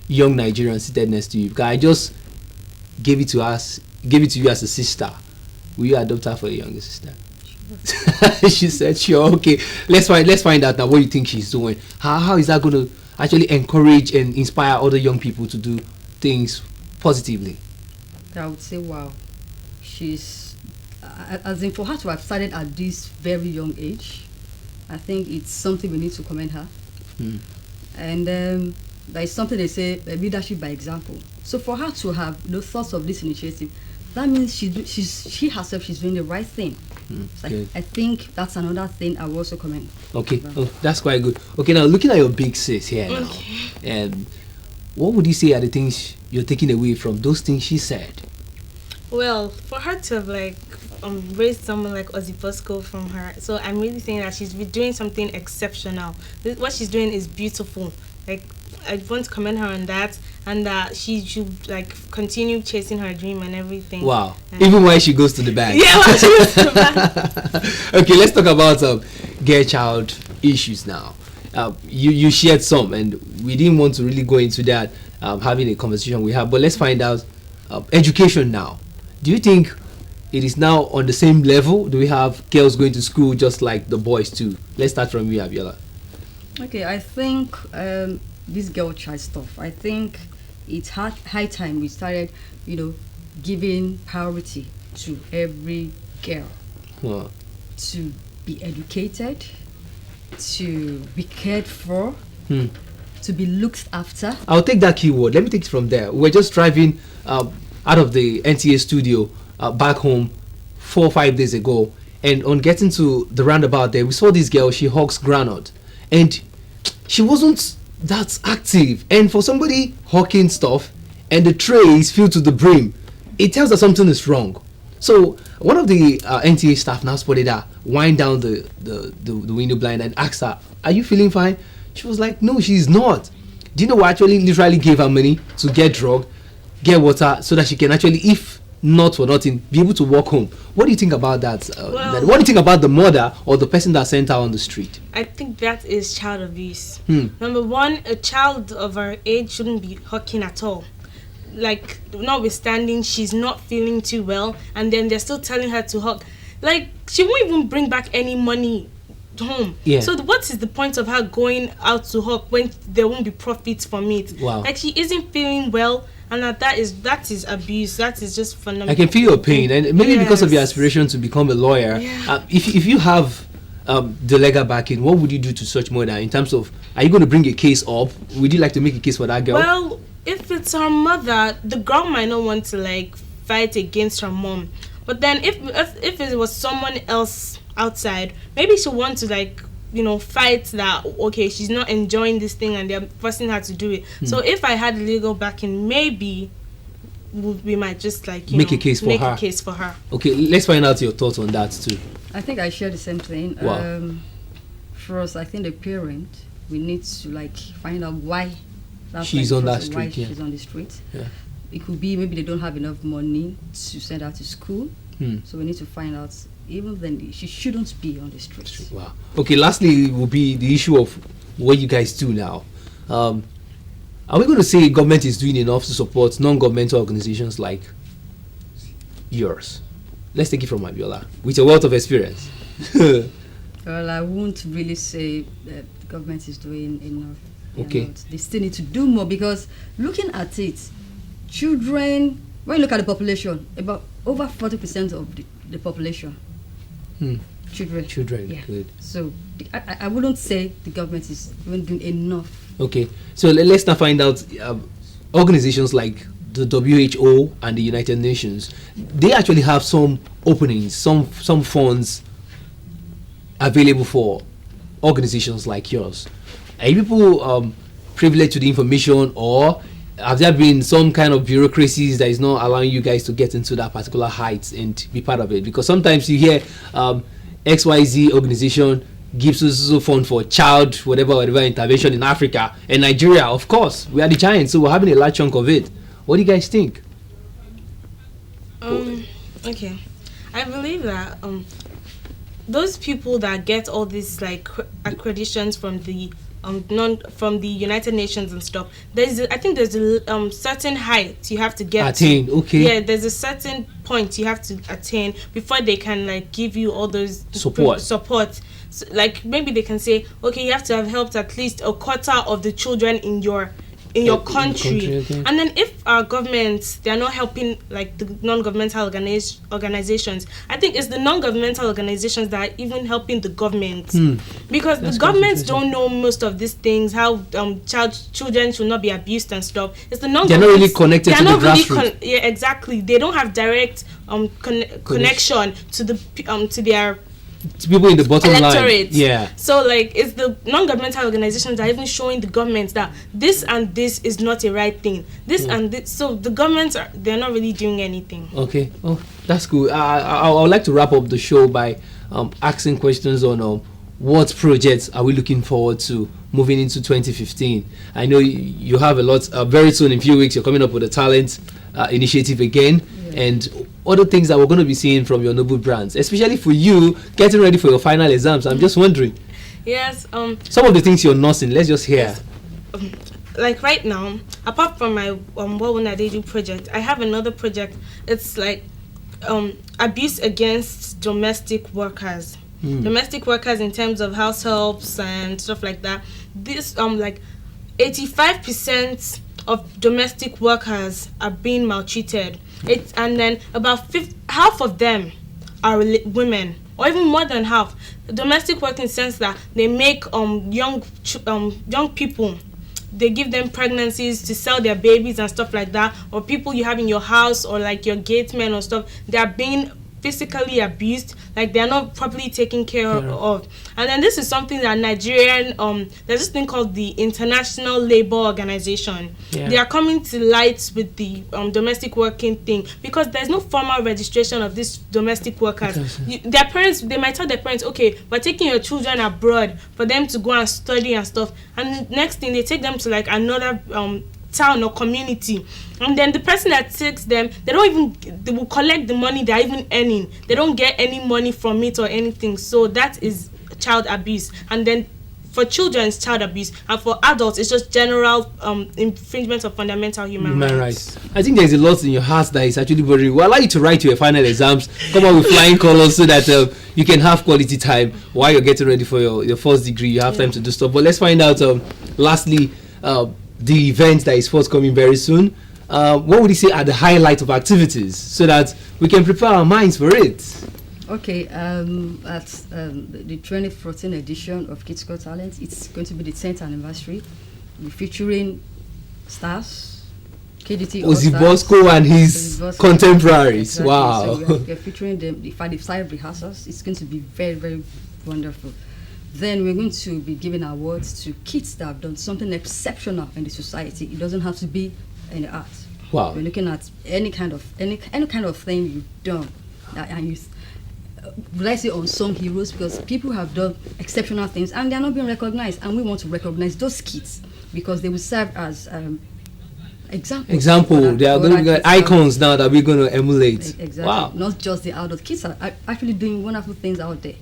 young Nigerian seated next to you? Because I just gave it to you as a sister. Will you adopt her for a younger sister? She said, sure. Okay, let's find out now what you think she's doing. How is that going to actually encourage and inspire other young people to do things positively? I would say, wow, she's as in for her to have started at this very young age. I think it's something we need to commend her. And there is something they say, leadership by example. So for her to have the thoughts of this initiative, that means she herself, she's doing the right thing. I think that's another thing I will also commend. Okay, that's quite good. Okay, now looking at your big sis here now, what would you say are the things you're taking away from those things she said? Well, for her to have raised someone like Ozzy Bosco from her, so I'm really saying that she's doing something exceptional. What she's doing is beautiful. Like, I want to commend her on that, and that she should continue chasing her dream and everything. Wow! Even when she goes to the bank. Yeah, when she goes to the bank. Okay, let's talk about girl child issues now. You shared some, and we didn't want to really go into that, having a conversation we have. But let's find out education now. Do you think it is now on the same level? Do we have girls going to school just like the boys too? Let's start from you, Abiola. Okay, I think this girl child stuff, I think it's high time we started, giving priority to every girl to be educated, to be cared for, to be looked after. I'll take that keyword. Let me take it from there. We're just driving out of the NTA studio back home 4 or 5 days ago, and on getting to the roundabout there, we saw this girl. She hawks granite, and she wasn't that active. And for somebody hawking stuff and the tray is filled to the brim, it tells us something is wrong. So one of the NTA staff now spotted her wind down the window blind and asked her, "Are you feeling fine?" She was like, "No, she's not." Do you know what actually literally gave her money to get drug, get water, so that she can actually, if not for nothing, be able to walk home? What do you think about that? What do you think about the mother or the person that sent her on the street? I think that is child abuse. Number one, a child of her age shouldn't be hawking at all. Like, notwithstanding, she's not feeling too well, and then they're still telling her to hawk. Like, she won't even bring back any money home. Yeah. So what is the point of her going out to hawk when there won't be profits from it? Wow. Like, she isn't feeling well. And that is abuse. That is just phenomenal. I can feel your pain, and maybe because of your aspiration to become a lawyer. Yeah. If you have the legal backing, what would you do to such murder? In terms of, are you going to bring a case up? Would you like to make a case for that girl? Well, if it's her mother, the girl might not want to fight against her mom. But then if it was someone else outside, maybe she'll want to fight that, okay, she's not enjoying this thing and they're forcing her to do it. So if I had legal backing, maybe we might just make a case for her. Okay, let's find out your thoughts on that too. I think I share the same thing. Wow. For us, I think the parent, we need to find out why she's on that street. She's on the street. Yeah. It could be maybe they don't have enough money to send her to school. So we need to find out. Even then, she shouldn't be on the street. Wow. Okay, lastly will be the issue of what you guys do now. Are we going to say government is doing enough to support non-governmental organizations like yours? Let's take it from Abiola, with a wealth of experience. Well, I won't really say that the government is doing enough. Okay. They still need to do more, because looking at it, children, when you look at the population, about over 40% of the population, children. Yeah. Good. So I wouldn't say the government is even doing enough. Okay, so let's now find out organizations like the WHO and the United Nations. They actually have some openings, some funds available for organizations like yours. Are you people privileged to the information, or have there been some kind of bureaucracies that is not allowing you guys to get into that particular height and be part of it? Because sometimes you hear XYZ organization gives us a fund for child whatever intervention in Africa, and Nigeria, of course, we are the giants, so we're having a large chunk of it. What do you guys think? Okay, I believe that those people that get all these accreditations from the from the United Nations and stuff, I think there's a certain height you have to get attain. Okay. Yeah, there's a certain point you have to attain before they can like give you all those support. So, like maybe they can say, okay, you have to have helped at least a quarter of the children in your country. Okay. And then if our governments, they are not helping like the non-governmental organizations, I think it's the non-governmental organizations that are even helping the government, because the governments don't know most of these things, how children should not be abused and stuff. It's the non-government. They're not really connected to the grassroots. Yeah, exactly. They don't have direct connection to their people in the bottom electorate. line. Yeah. So like it's the non-governmental organizations that are even showing the government that this and this is not a right thing. This and this. So the governments they're not really doing anything. Okay. Oh, that's cool. I would like to wrap up the show by asking questions on what projects are we looking forward to moving into 2015. I know you have a lot. Very soon, in a few weeks, you're coming up with a talent initiative again. And other things that we're going to be seeing from your noble brands, especially for you getting ready for your final exams. I'm just wondering. Yes. Some of the things you're nursing. Let's just hear. Yes, like right now, apart from my what&where project, I have another project. It's like abuse against domestic workers. Domestic workers in terms of house helps and stuff like that. This like 85% of domestic workers are being maltreated. And then about half of them are women, or even more than half. Domestic work in the sense that they make young people, they give them pregnancies to sell their babies and stuff like that, or people you have in your house or like your gatemen or stuff, they are being physically abused, like they are not properly taken care of. And then this is something that Nigerian there's this thing called the International Labour Organization. They are coming to light with the domestic working thing, because there's no formal registration of these domestic workers. Their parents, they might tell their parents, okay, we're taking your children abroad for them to go and study and stuff, and the next thing they take them to like another town or community, and then the person that takes them, they will collect the money they're even earning. They don't get any money from it or anything. So that is child abuse. And then for children it's child abuse, and for adults it's just general infringement of fundamental human rights. I think there's a lot in your heart that is actually bothering. We'll allow you to write your final exams, come out with flying colors, so that you can have quality time while you're getting ready for your first degree. You have time to do stuff. But let's find out lastly the event that is forthcoming very soon. What would you say are the highlights of activities, so that we can prepare our minds for it? Okay, at the 2014 edition of Kids Got Talent, it's going to be the 10th anniversary. We're featuring stars, KDT Ozzy Bosco and his contemporaries. Exactly. Wow. So we're featuring them for the 5 rehearsals. It's going to be very, very wonderful. Then we're going to be giving awards to kids that have done something exceptional in the society. It doesn't have to be in the arts. Wow. We're looking at any kind of thing you've done, and you would I say unsung heroes, because people have done exceptional things and they're not being recognized, and we want to recognize those kids because they will serve as example. They are going to be icons now that we're going to emulate. Exactly. Wow. Not just the adult kids are actually doing wonderful things out there.